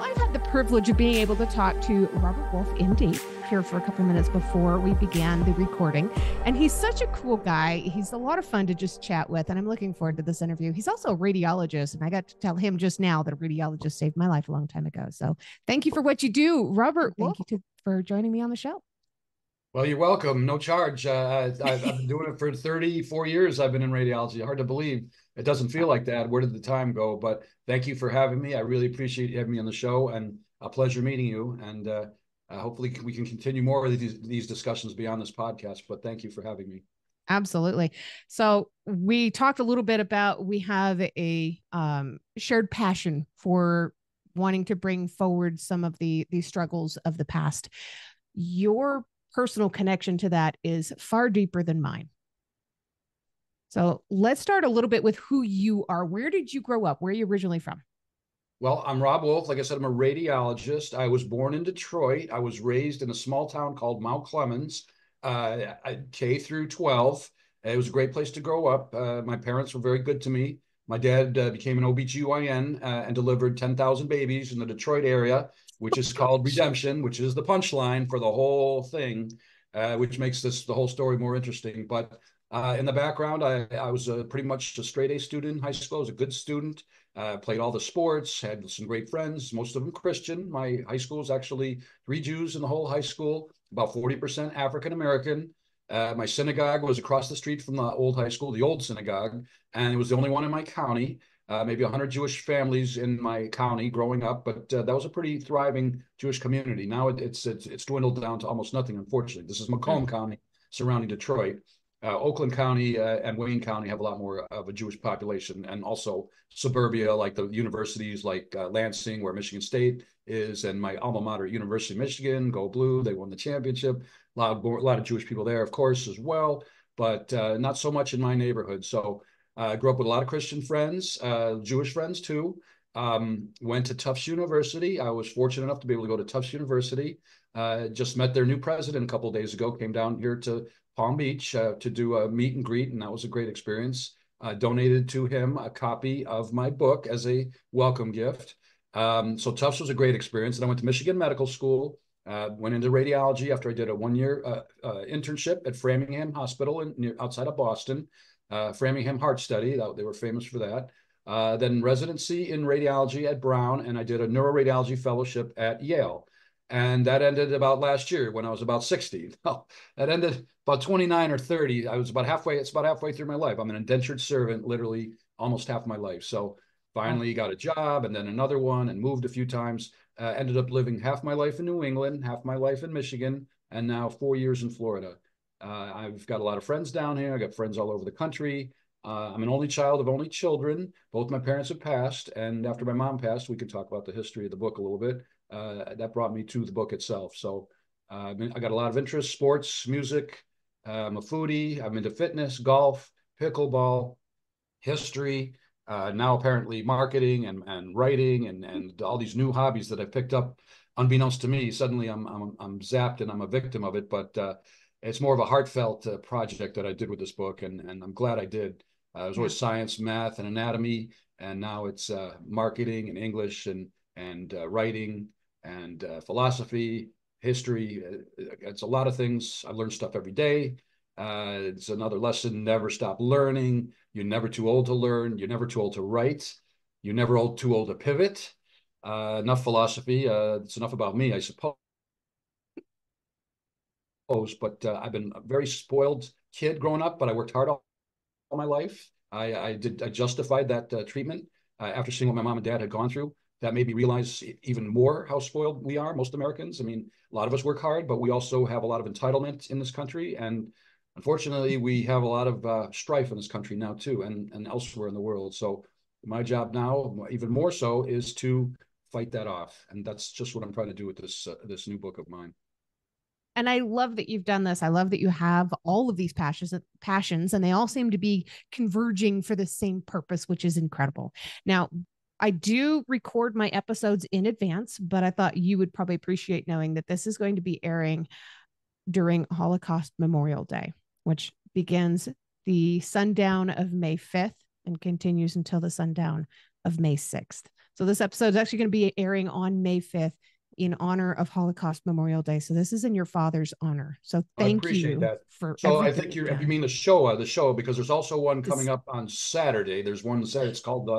I've had the privilege of being able to talk to Robert Wolf, MD, here for a couple minutes before we began the recording. And he's such a cool guy. He's a lot of fun to just chat with. And I'm looking forward to this interview. He's also a radiologist. And I got to tell him just now that a radiologist saved my life a long time ago. So thank you for what you do, Robert. Thank you for joining me on the show. Well, you're welcome. No charge. I've been doing it for 34 years. I've been in radiology. Hard to believe. It doesn't feel like that. Where did the time go? But thank you for having me. I really appreciate you having me on the show, and a pleasure meeting you. And hopefully we can continue more of these discussions beyond this podcast. But thank you for having me. Absolutely. So we talked a little bit about, we have a shared passion for wanting to bring forward some of the struggles of the past. Your personal connection to that is far deeper than mine. So let's start a little bit with who you are. Where did you grow up? Where are you originally from? Well, I'm Rob Wolf. Like I said, I'm a radiologist. I was born in Detroit. I was raised in a small town called Mount Clemens, K through 12. It was a great place to grow up. My parents were very good to me. My dad became an OBGYN and delivered 10,000 babies in the Detroit area, which is called Redemption, which is the punchline for the whole thing, which makes the whole story more interesting. But in the background, I was pretty much a straight A student in high school. I was a good student, played all the sports, had some great friends, most of them Christian. My high school was actually 3 Jews in the whole high school, about 40% African American. My synagogue was across the street from the old high school, the old synagogue, and it was the only one in my county. Maybe 100 Jewish families in my county growing up, but that was a pretty thriving Jewish community. Now it's dwindled down to almost nothing, unfortunately. This is Macomb County surrounding Detroit. Oakland County and Wayne County have a lot more of a Jewish population, and also suburbia like the universities like Lansing, where Michigan State is, and my alma mater, University of Michigan, Go Blue. They won the championship. A lot of Jewish people there, of course, as well, but not so much in my neighborhood. So I grew up with a lot of Christian friends, Jewish friends too. Went to Tufts University. I was fortunate enough to be able to go to Tufts University. Just met their new president a couple of days ago. Came down here to Palm Beach to do a meet and greet, and that was a great experience. Donated to him a copy of my book as a welcome gift. So Tufts was a great experience. And I went to Michigan Medical School, went into radiology after I did a 1-year internship at Framingham Hospital outside of Boston, Framingham Heart Study. They were famous for that. Then residency in radiology at Brown, and I did a neuroradiology fellowship at Yale. And that ended about last year when I was about 60. No, that ended about 29 or 30. I was about halfway. It's about halfway through my life. I'm an indentured servant, literally almost half my life. So finally got a job and then another one and moved a few times. Ended up living half my life in New England, half my life in Michigan, and now 4 years in Florida. I've got a lot of friends down here. I got friends all over the country. I'm an only child of only children. Both my parents have passed. And after my mom passed, we could talk about the history of the book a little bit. That brought me to the book itself. So I got a lot of interest, sports, music. I'm a foodie. I'm into fitness, golf, pickleball, history, now apparently marketing and writing and all these new hobbies that I've picked up unbeknownst to me. Suddenly I'm zapped and I'm a victim of it, but it's more of a heartfelt project that I did with this book, and I'm glad I did. It was always science, math, and anatomy, and now it's marketing and English and writing and philosophy, history. It's a lot of things. I learn stuff every day. It's another lesson: never stop learning. You're never too old to learn. You're never too old to write. You're never too old to pivot. Enough philosophy. It's enough about me, I suppose. But I've been a very spoiled kid growing up, but I worked hard all my life. I justified that treatment after seeing what my mom and dad had gone through. That made me realize even more how spoiled we are, most Americans. I mean, a lot of us work hard, but we also have a lot of entitlement in this country. And unfortunately, we have a lot of strife in this country now too, and elsewhere in the world. So my job now, even more so, is to fight that off. And that's just what I'm trying to do with this new book of mine. And I love that you've done this. I love that you have all of these passions, and they all seem to be converging for the same purpose, which is incredible. Now, I do record my episodes in advance, but I thought you would probably appreciate knowing that this is going to be airing during Holocaust Memorial Day, which begins the sundown of May 5th and continues until the sundown of May 6th. So this episode is actually going to be airing on May 5th in honor of Holocaust Memorial Day. So this is in your father's honor. So I thank appreciate you that. for So I everything think you've you done. mean the show, because there's also one coming This, up on Saturday. There's one Saturday. It's called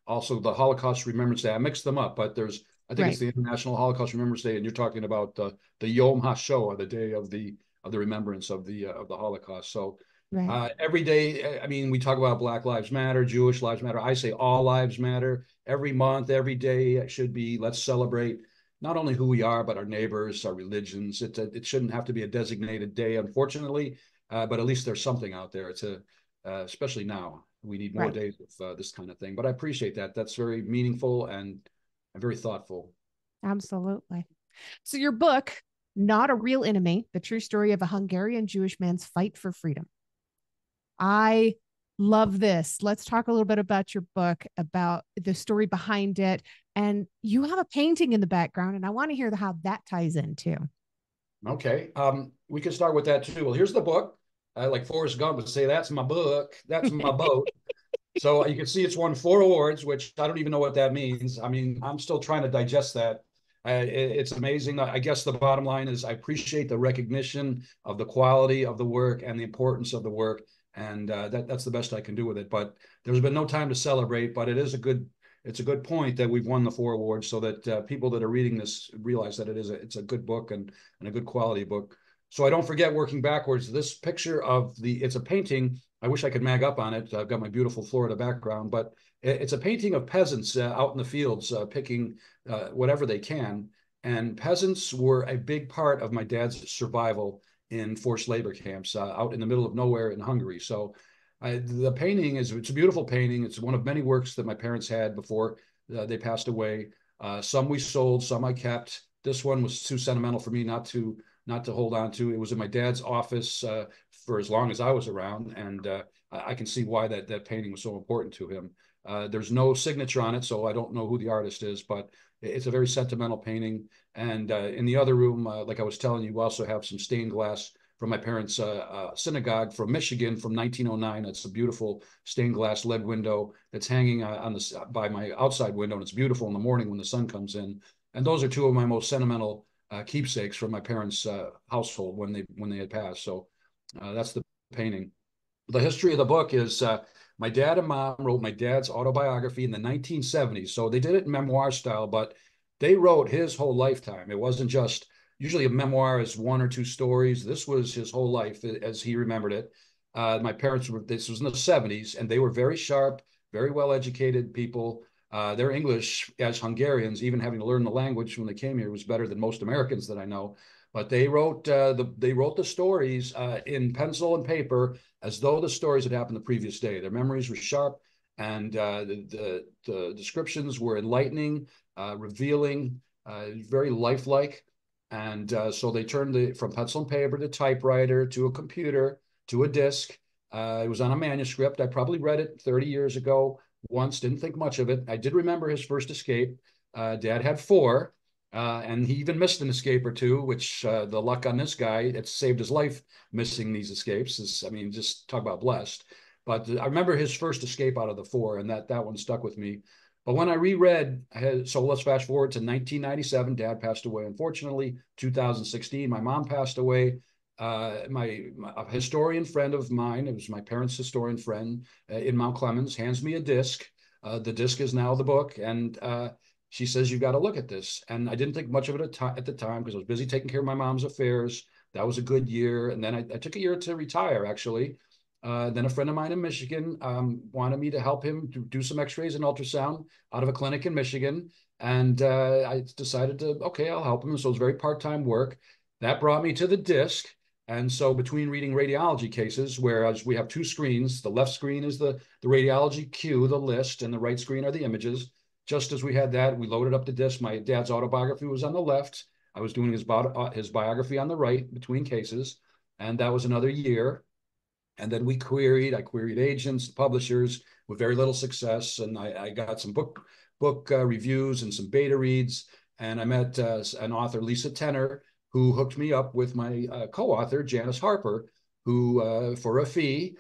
also the Holocaust Remembrance Day. I mixed them up, but I think it's right, the International Holocaust Remembrance Day, and you're talking about the Yom HaShoah, the day of the remembrance of the Holocaust. So right, every day, I mean, we talk about Black Lives Matter, Jewish Lives Matter. I say all lives matter. Every month, every day should be, let's celebrate not only who we are, but our neighbors, our religions. It shouldn't have to be a designated day, unfortunately, but at least there's something out there. Especially now, we need more right. days of this kind of thing. But I appreciate that. That's very meaningful and very thoughtful. Absolutely. So your book, Not a Real Enemy, the true story of a Hungarian Jewish man's fight for freedom. I love this. Let's talk a little bit about your book, about the story behind it. And you have a painting in the background, and I want to hear how that ties in too. Okay, we can start with that too. Well, here's the book. Like Forrest Gump would say, "That's my book. That's my boat." So you can see it's won 4 awards, which I don't even know what that means. I mean, I'm still trying to digest that. It's amazing. I guess the bottom line is I appreciate the recognition of the quality of the work and the importance of the work, and that's the best I can do with it. But there's been no time to celebrate. But it's a good point that we've won the 4 awards, so that people that are reading this realize that it's a good book and a good quality book. So I don't forget, working backwards, this picture of it's a painting. I wish I could mag up on it. I've got my beautiful Florida background, but it's a painting of peasants out in the fields picking whatever they can. And peasants were a big part of my dad's survival in forced labor camps out in the middle of nowhere in Hungary. So the painting it's a beautiful painting. It's one of many works that my parents had before they passed away. Some we sold, some I kept. This one was too sentimental for me not to hold on to. It was in my dad's office for as long as I was around, and I can see why that painting was so important to him. There's no signature on it, so I don't know who the artist is, but it's a very sentimental painting. And in the other room, like I was telling you, we also have some stained glass from my parents' synagogue from Michigan from 1909. It's a beautiful stained glass lead window that's hanging by my outside window, and it's beautiful in the morning when the sun comes in. And those are two of my most sentimental keepsakes from my parents' household when they had passed. So that's the painting. The history of the book is my dad and mom wrote my dad's autobiography in the 1970s. So they did it in memoir style, but they wrote his whole lifetime. It wasn't just usually a memoir is 1 or 2 stories. This was his whole life as he remembered it. My parents this was in the 70s, and they were very sharp, very well educated people. Their English as Hungarians, even having to learn the language when they came here, was better than most Americans that I know. But they wrote the stories in pencil and paper as though the stories had happened the previous day. Their memories were sharp, and the descriptions were enlightening, revealing, very lifelike. And so they turned from pencil and paper to typewriter to a computer to a disc. It was on a manuscript. I probably read it 30 years ago once, didn't think much of it. I did remember his first escape. Dad had 4. And he even missed an escape or two, which the luck on this guy, it saved his life missing these escapes. I mean, just talk about blessed. But I remember his first escape out of the 4, and that one stuck with me. But when I reread, so let's fast forward to 1997. Dad passed away, unfortunately. 2016, my mom passed away. A historian friend of mine, it was my parents' historian friend in Mount Clemens, hands me a disc. The disc is now the book, and she says, "You've got to look at this." And I didn't think much of it at the time because I was busy taking care of my mom's affairs. That was a good year. And then I took a year to retire, actually. Then a friend of mine in Michigan wanted me to help him do some x-rays and ultrasound out of a clinic in Michigan. And I decided okay, I'll help him. So it was very part-time work. That brought me to the disc. And so between reading radiology cases, whereas we have 2 screens, the left screen is the radiology queue, the list, and the right screen are the images. Just as we had that, we loaded up the disc. My dad's autobiography was on the left. I was doing his biography on the right between cases. And that was another year. And then I queried agents, publishers with very little success. And I got some book reviews and some beta reads. And I met an author, Lisa Tenner, who hooked me up with my co-author, Janice Harper, who for a fee,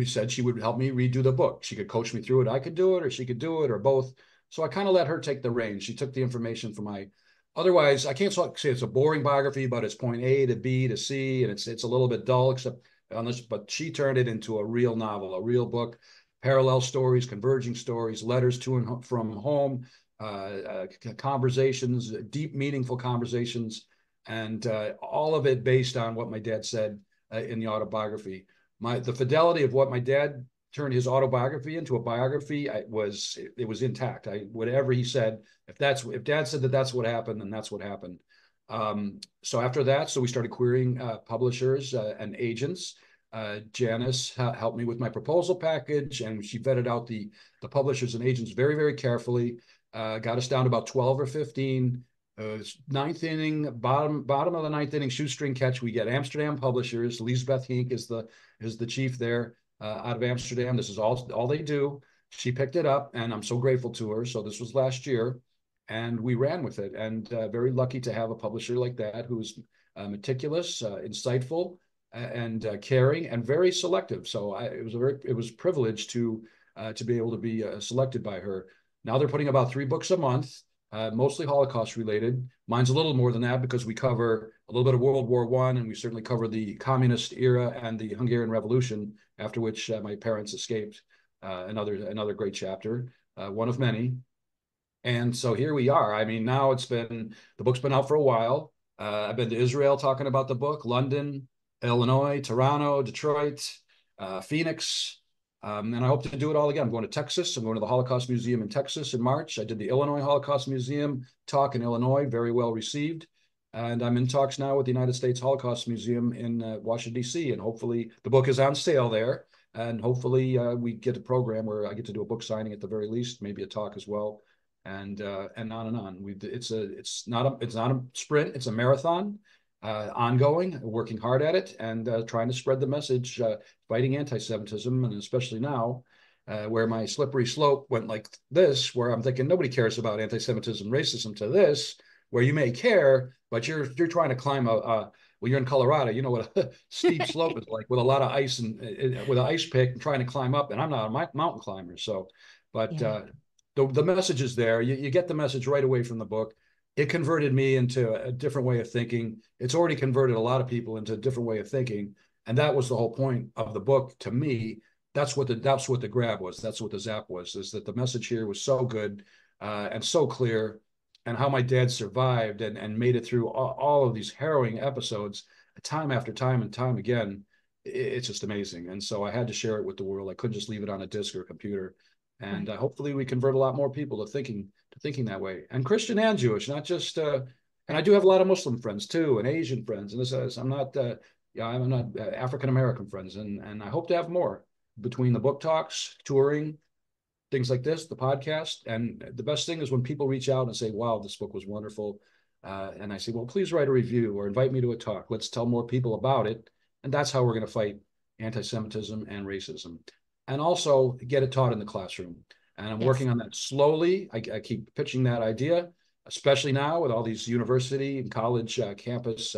said she would help me redo the book. She could coach me through it. I could do it, or she could do it, or both. So I kind of let her take the reins. She took the information from my. Otherwise, I can't say it's a boring biography, but it's point A to B to C, and it's a little bit dull, except on this. But she turned it into a real novel, a real book, parallel stories, converging stories, letters to and from home, conversations, deep, meaningful conversations, and all of it based on what my dad said in the autobiography. The fidelity of what my dad turned his autobiography into a biography, it was intact. Whatever he said, if dad said that that's what happened, then that's what happened. So after that, so we started querying publishers and agents. Janice helped me with my proposal package, and she vetted out the publishers and agents very, very carefully. Got us down to about 12 or 15. Ninth inning, bottom of the ninth inning, shoestring catch. We get Amsterdam Publishers. Lisbeth Hink is the chief there out of Amsterdam. This is all they do. She picked it up, and I'm so grateful to her. So this was last year, and we ran with it. And very lucky to have a publisher like that who's meticulous, insightful, and caring, and very selective. So it was a privilege to be able to be selected by her. Now they're putting about 3 books a month. Mostly Holocaust related. Mine's a little more than that because we cover a little bit of World War I, and we certainly cover the communist era and the Hungarian Revolution, after which my parents escaped. Another great chapter, one of many. And so here we are. I mean, now the book's been out for a while. I've been to Israel talking about the book, London, Illinois, Toronto, Detroit, Phoenix. And I hope to do it all again. I'm going to Texas. I'm going to the Holocaust Museum in Texas in March. I did the Illinois Holocaust Museum talk in Illinois, very well received. And I'm in talks now with the United States Holocaust Museum in Washington, D.C. And hopefully the book is on sale there. And hopefully we get a program where I get to do a book signing at the very least, maybe a talk as well, and on and on. It's not a sprint, it's a marathon. Ongoing, working hard at it, and trying to spread the message, fighting anti-Semitism, and especially now, where my slippery slope went like this, where I'm thinking nobody cares about anti-Semitism, racism, to this, where you may care, but you're trying to climb well, you're in Colorado, you know what a steep slope is like with a lot of ice and with an ice pick and trying to climb up, and I'm not a mountain climber, so, but Yeah. the message is there. You get the message right away from the book. It converted me into a different way of thinking. It's already converted a lot of people into a different way of thinking. And that was the whole point of the book to me. That's what the grab was. That's what the zap was, is that the message here was so good and so clear, and how my dad survived and made it through all of these harrowing episodes time after time and time again. It's just amazing. And so I had to share it with the world. I couldn't just leave it on a disc or a computer. And Right. hopefully we convert a lot more people to thinking that way, and Christian and Jewish, not just. And I do have a lot of Muslim friends too, and Asian friends, and this is, I'm not. Yeah, I'm not African American friends, and I hope to have more between the book talks, touring, things like this, the podcast. And the best thing is when people reach out and say, "Wow, this book was wonderful," and I say, "Well, please write a review or invite me to a talk. Let's tell more people about it." And that's how we're going to fight anti-Semitism and racism, and also get it taught in the classroom. And I'm Yes. working on that slowly. I keep pitching that idea, especially now with all these university and college campus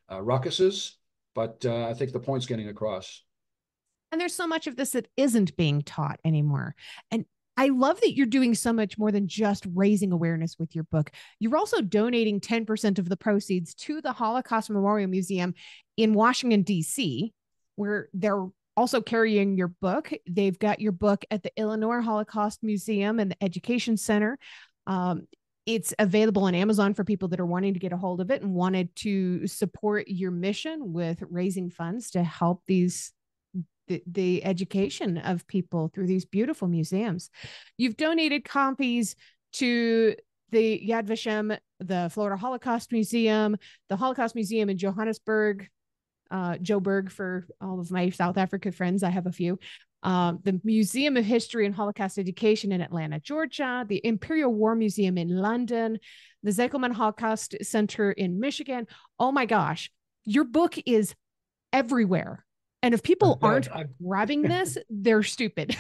ruckuses. But I think the point's getting across. And there's so much of this that isn't being taught anymore. And I love that you're doing so much more than just raising awareness with your book. You're also donating 10% of the proceeds to the Holocaust Memorial Museum in Washington, D.C., where they're also carrying your book. They've got your book at the Illinois Holocaust Museum and the Education Center. It's available on Amazon for people that are wanting to get a hold of it and wanted to support your mission with raising funds to help the education of people through these beautiful museums. You've donated copies to the Yad Vashem, the Florida Holocaust Museum, the Holocaust Museum in Johannesburg, Joburg for all of my South Africa friends. I have a few. The Museum of History and Holocaust Education in Atlanta, Georgia, the Imperial War Museum in London, the Zekelman Holocaust Center in Michigan. Oh my gosh, your book is everywhere. And if people aren't grabbing this, they're stupid.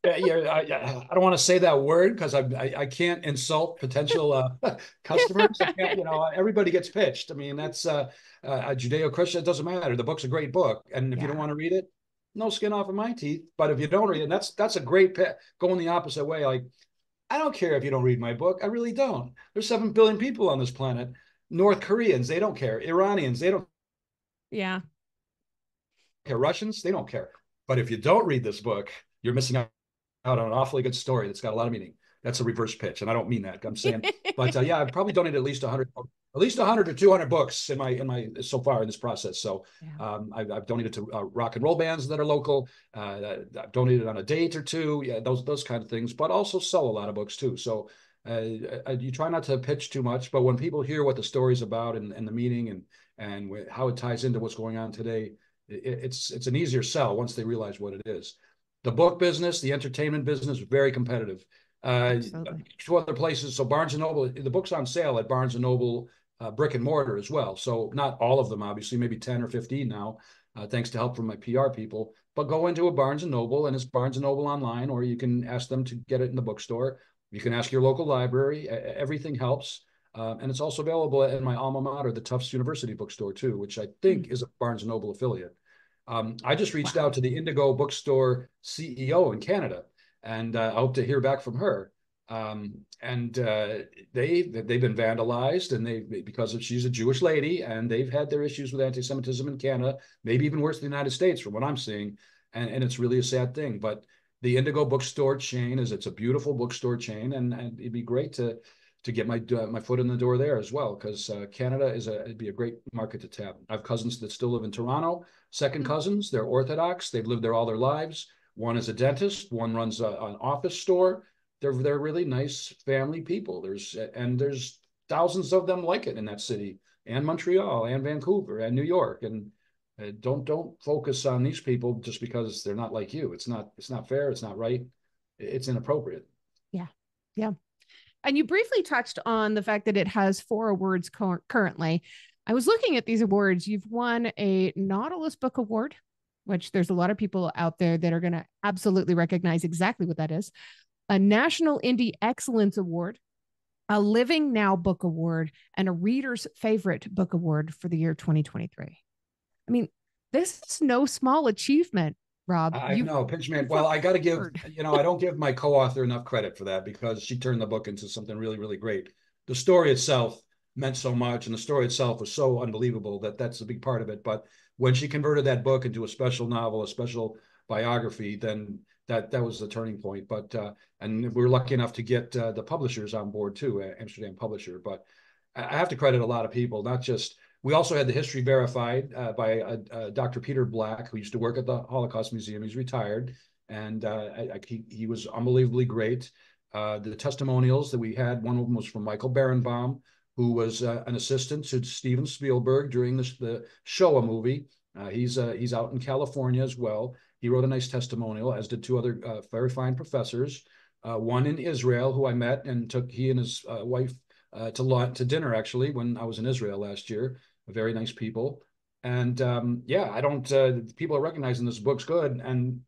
Yeah, I don't want to say that word because I can't insult potential customers. I can't, everybody gets pitched. I mean, that's a Judeo-Christian. It doesn't matter. The book's a great book, and if you don't Yeah. want to read it, no skin off of my teeth. But if you don't read it, that's a great going the opposite way. Like I don't care if you don't read my book. I really don't. There's 7 billion people on this planet. North Koreans, they don't care. Iranians, they don't Yeah. care. Russians, they don't care. But if you don't read this book, you're missing out on an awfully good story that's got a lot of meaning. That's a reverse pitch, and I don't mean that. I'm saying, but yeah, I've probably donated at least 100 or 200 books in my so far in this process. So Yeah. I've donated to rock and roll bands that are local. I've donated on a date or two, yeah, those kind of things. But also sell a lot of books too. So you try not to pitch too much, but when people hear what the story's about and the meaning and how it ties into what's going on today, it's an easier sell once they realize what it is. The book business, the entertainment business, very competitive. Uh, Absolutely. Two other places. So Barnes and Noble, the book's on sale at Barnes and Noble brick and mortar as well. So not all of them, obviously, maybe 10 or 15 now, thanks to help from my PR people. But go into a Barnes and Noble, and it's Barnes and Noble online, or you can ask them to get it in the bookstore. You can ask your local library. Everything helps. And it's also available in my alma mater, the Tufts University bookstore, too, which I think is a Barnes and Noble affiliate. I just reached Wow. out to the Indigo bookstore CEO in Canada, and I hope to hear back from her. And they've been vandalized, and they because of, she's a Jewish lady, and they've had their issues with anti-Semitism in Canada, maybe even worse than the United States, from what I'm seeing, and it's really a sad thing. But the Indigo bookstore chain it's a beautiful bookstore chain, and it'd be great to get my foot in the door there as well, because Canada it'd be a great market to tap. I have cousins that still live in Toronto, second Mm. cousins. They're Orthodox. They've lived there all their lives. One is a dentist. One runs an office store. They're really nice family people. There's thousands of them like it in that city, and Montreal, and Vancouver, and New York. And don't focus on these people just because they're not like you. It's not fair. It's not right. It's inappropriate. Yeah. Yeah. And you briefly touched on the fact that it has 4 awards currently. I was looking at these awards. You've won a Nautilus Book Award, which there's a lot of people out there that are going to absolutely recognize exactly what that is. A National Indie Excellence Award, a Living Now Book Award, and a Reader's Favorite Book Award for the year 2023. I mean, this is no small achievement, Rob. I You've know, pinch man. been Well, I got to give, prepared. I don't give my co-author enough credit for that, because she turned the book into something really, really great. The story itself meant so much, and the story itself was so unbelievable that that's a big part of it. But when she converted that book into a special novel, a special biography, then that was the turning point. But and we were lucky enough to get the publishers on board too, Amsterdam publisher. But I have to credit a lot of people, not just. We also had the history verified by Dr. Peter Black, who used to work at the Holocaust Museum. He's retired, and he was unbelievably great. The testimonials that we had, one of them was from Michael Berenbaum, who was an assistant to Steven Spielberg during the Shoah movie. He's out in California as well. He wrote a nice testimonial, as did 2 other very fine professors. One in Israel, who I met and took he and his wife to dinner, actually, when I was in Israel last year. Very nice people. And yeah, I don't. People are recognizing this book's good, and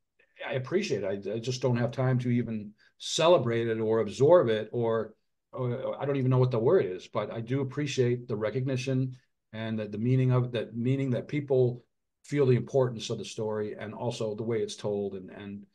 I appreciate it. I just don't have time to even celebrate it or absorb it, or I don't even know what the word is. But I do appreciate the recognition and the meaning of that, meaning that people feel the importance of the story, and also the way it's told, and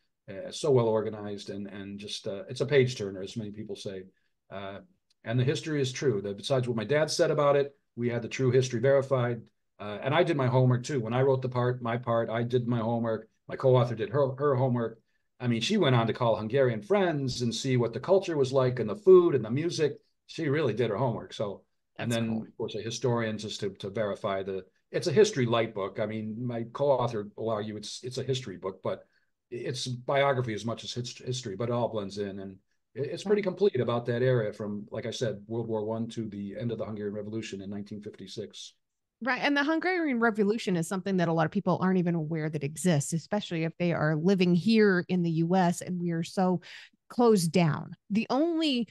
so well organized, and just it's a page turner, as many people say. Uh, and the history is true. That besides what my dad said about it, we had the true history verified. And I did my homework too. When I wrote my part, I did my homework. My co-author did her homework. I mean, she went on to call Hungarian friends and see what the culture was like, and the food and the music. She really did her homework. So, and That's then cool. of course a historian, just to verify it's a history light book. I mean, my co-author will argue it's a history book, but it's biography as much as history, but it all blends in, and it's Right. pretty complete about that area from, like I said, World War I to the end of the Hungarian Revolution in 1956. Right. And the Hungarian Revolution is something that a lot of people aren't even aware that exists, especially if they are living here in the US and we are so closed down. The only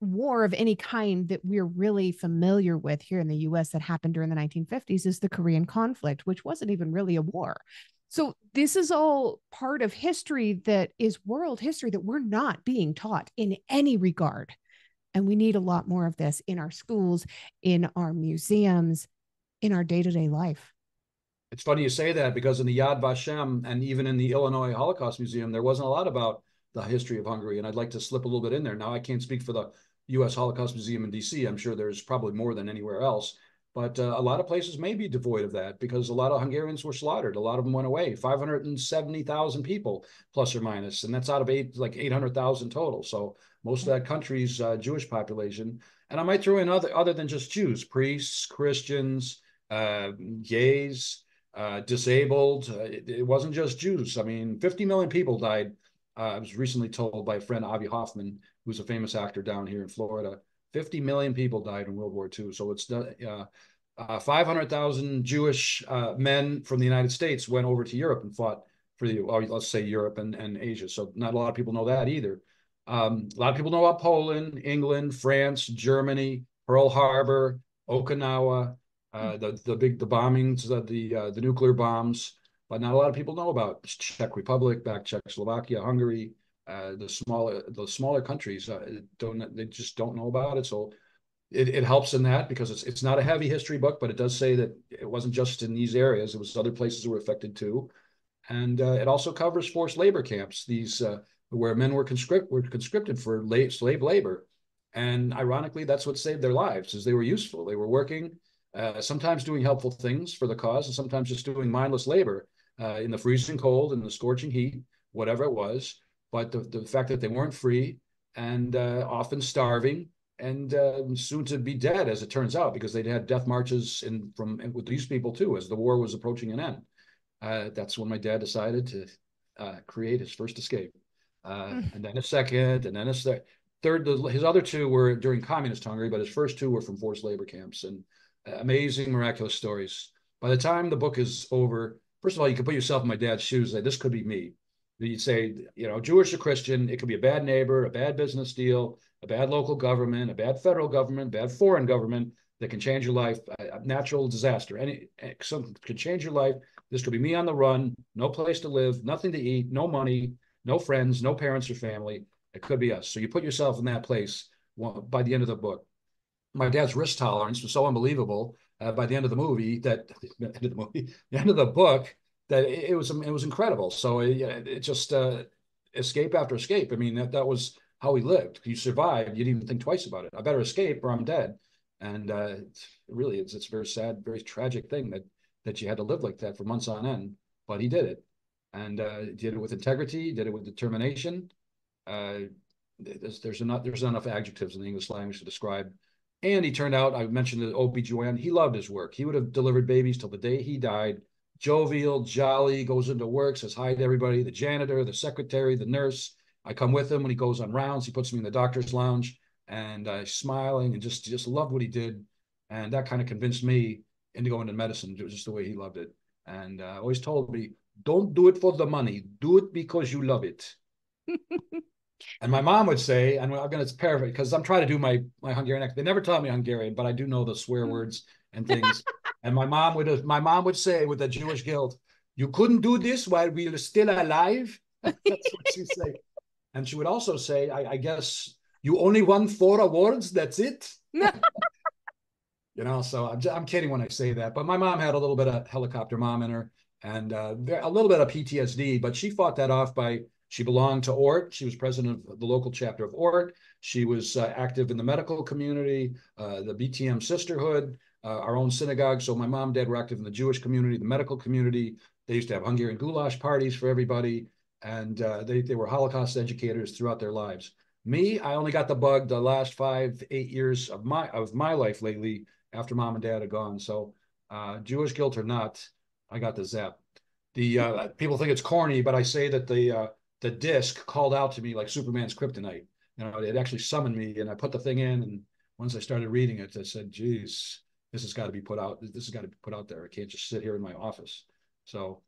war of any kind that we're really familiar with here in the US that happened during the 1950s is the Korean conflict, which wasn't even really a war. So this is all part of history that is world history that we're not being taught in any regard. And we need a lot more of this in our schools, in our museums, in our day-to-day life. It's funny you say that, because in the Yad Vashem and even in the Illinois Holocaust Museum, there wasn't a lot about the history of Hungary, and I'd like to slip a little bit in there. Now, I can't speak for the U.S. Holocaust Museum in D.C. I'm sure there's probably more than anywhere else, but a lot of places may be devoid of that because a lot of Hungarians were slaughtered. A lot of them went away. 570,000 people, plus or minus, and that's out of 800,000 total. So most of that country's Jewish population. And I might throw in other than just Jews, priests, Christians, gays, disabled. It wasn't just Jews. I mean, 50 million people died. I was recently told by a friend, Avi Hoffman, who's a famous actor down here in Florida. 50 million people died in World War II. So it's 500,000 Jewish men from the United States went over to Europe and fought for let's say Europe and Asia. So not a lot of people know that either. A lot of people know about Poland, England, France, Germany, Pearl Harbor, Okinawa, the bombings, the nuclear bombs, but not a lot of people know about Czech Republic, back Czechoslovakia, Hungary, the smaller countries they just don't know about it. So it helps in that because it's not a heavy history book, but it does say that it wasn't just in these areas; it was other places that were affected too. And it also covers forced labor camps, these where men were conscripted for slave labor. And ironically, that's what saved their lives, is they were useful. They were working, sometimes doing helpful things for the cause, and sometimes just doing mindless labor in the freezing cold and the scorching heat, whatever it was. But the fact that they weren't free and often starving and soon to be dead, as it turns out, because they'd had death marches with these people too, as the war was approaching an end. That's when my dad decided to create his first escape, and then a second, and then a third. His other two were during communist Hungary, but his first two were from forced labor camps, and amazing, miraculous stories. By the time the book is over, first of all, you can put yourself in my dad's shoes. Like, this could be me. You'd say, Jewish or Christian, it could be a bad neighbor, a bad business deal, a bad local government, a bad federal government, bad foreign government that can change your life, a natural disaster, something could change your life. This could be me on the run, no place to live, nothing to eat, no money, no friends, no parents or family. It could be us. So you put yourself in that place by the end of the book. My dad's risk tolerance was so unbelievable by the end of the movie the end of the book, that it was incredible. So it just escape after escape. I mean, that was how he lived. You survived. You didn't even think twice about it. I better escape or I'm dead. And really, it's a very sad, very tragic thing that you had to live like that for months on end. But he did it, and did it with integrity, did it with determination. There's not enough adjectives in the English language to describe. And he turned out, I mentioned the OB/GYN, he loved his work. He would have delivered babies till the day he died. Jovial, jolly, goes into work, says hi to everybody, the janitor, the secretary, the nurse. I come with him when he goes on rounds. He puts me in the doctor's lounge, and smiling, and just loved what he did. And that kind of convinced me into going into medicine, just the way he loved it. And always told me, don't do it for the money. Do it because you love it. And my mom would say, and I'm going to paraphrase because I'm trying to do my Hungarian accent. They never taught me Hungarian, but I do know the swear words and things. And my mom would say with a Jewish guilt, "You couldn't do this while we are still alive." That's what she'd say. And she would also say, I guess you only won 4 awards. That's it. So I'm kidding when I say that. But my mom had a little bit of helicopter mom in her, and a little bit of PTSD, but she fought that off she belonged to ORT. She was president of the local chapter of ORT. She was active in the medical community, the BTM sisterhood, our own synagogue. So my mom and dad were active in the Jewish community, the medical community. They used to have Hungarian goulash parties for everybody. And they were Holocaust educators throughout their lives. Me, I only got the bug the last 5, 8 years of my life lately, after mom and dad had gone. So Jewish guilt or not, I got the zap. The people think it's corny, but I say that the disc called out to me like Superman's kryptonite. It actually summoned me, and I put the thing in, and once I started reading it, I said, geez, this has got to be put out. This has got to be put out there. I can't just sit here in my office. So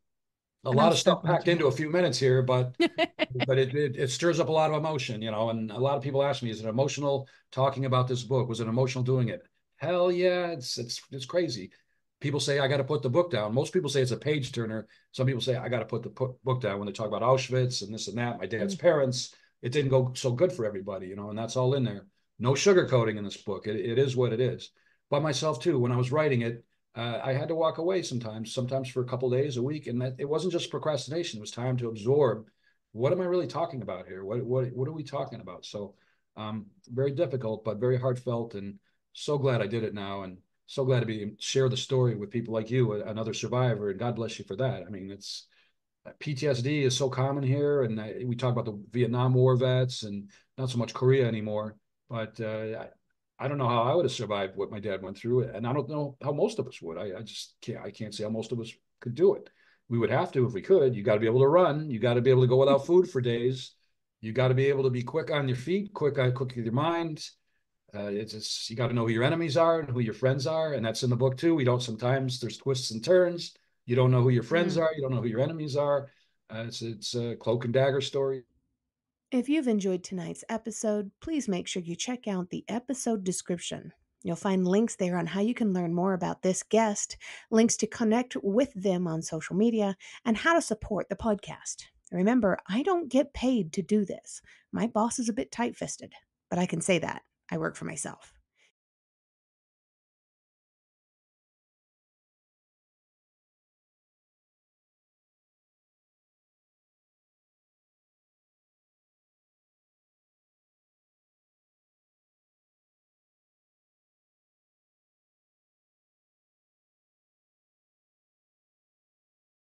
a lot of stuff packed into a few minutes here, but it stirs up a lot of emotion, and a lot of people ask me, is it emotional talking about this book? Was it emotional doing it? Hell yeah, it's crazy. People say I got to put the book down. Most people say it's a page turner. Some people say I got to put the book down when they talk about Auschwitz and this and that. My dad's parents, it didn't go so good for everybody, and that's all in there. No sugarcoating in this book. It is what it is. But myself too, when I was writing it, I had to walk away sometimes for a couple of days, a week, and it wasn't just procrastination. It was time to absorb what am I really talking about here? What are we talking about? So very difficult, but very heartfelt, and so glad I did it now, and so glad to be share the story with people like you, another survivor, and God bless you for that. I mean, it's PTSD is so common here, and we talk about the Vietnam War vets, and not so much Korea anymore. But I don't know how I would have survived what my dad went through, and I don't know how most of us would. I just can't. I can't see how most of us could do it. We would have to if we could. You got to be able to run. You got to be able to go without food for days. You got to be able to be quick on your feet, quick with your mind. It's just, you got to know who your enemies are and who your friends are, and that's in the book too. We don't sometimes there's twists and turns. You don't know who your friends Mm. are. You don't know who your enemies are. It's a cloak and dagger story. If you've enjoyed tonight's episode, please make sure you check out the episode description. You'll find links there on how you can learn more about this guest, links to connect with them on social media, and how to support the podcast. Remember, I don't get paid to do this. My boss is a bit tight fisted, but I can say that. I work for myself.